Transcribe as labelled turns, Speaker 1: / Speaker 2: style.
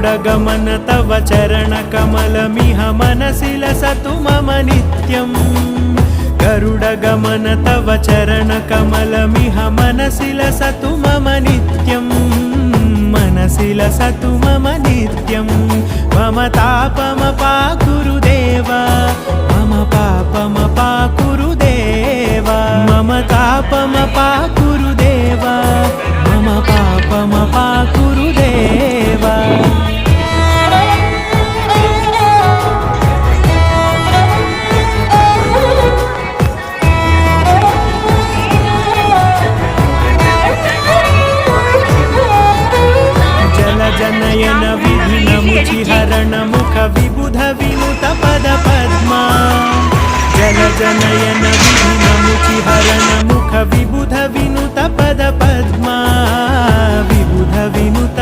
Speaker 1: गरुडगमन तव चरणकमलमिह मनसि लसतु मम नित्यम् गरुडगमन तव चरणकमलमिह मनसि लसतु मम नित्यम् मनसि लसतु मम नित्यम् मम तापमपाकुरुदेव मम पापमपाकुरुदेव मम तापमपाकुरुदेव मम पापमपाकुरुदेव जनयन विघ्नमुचिहरण मुख विबुध विनुत पद पद्मा जल जनयन विघ्नमुचिहरण मुख विबुध विनुत पद पद्मा विबुध विनुत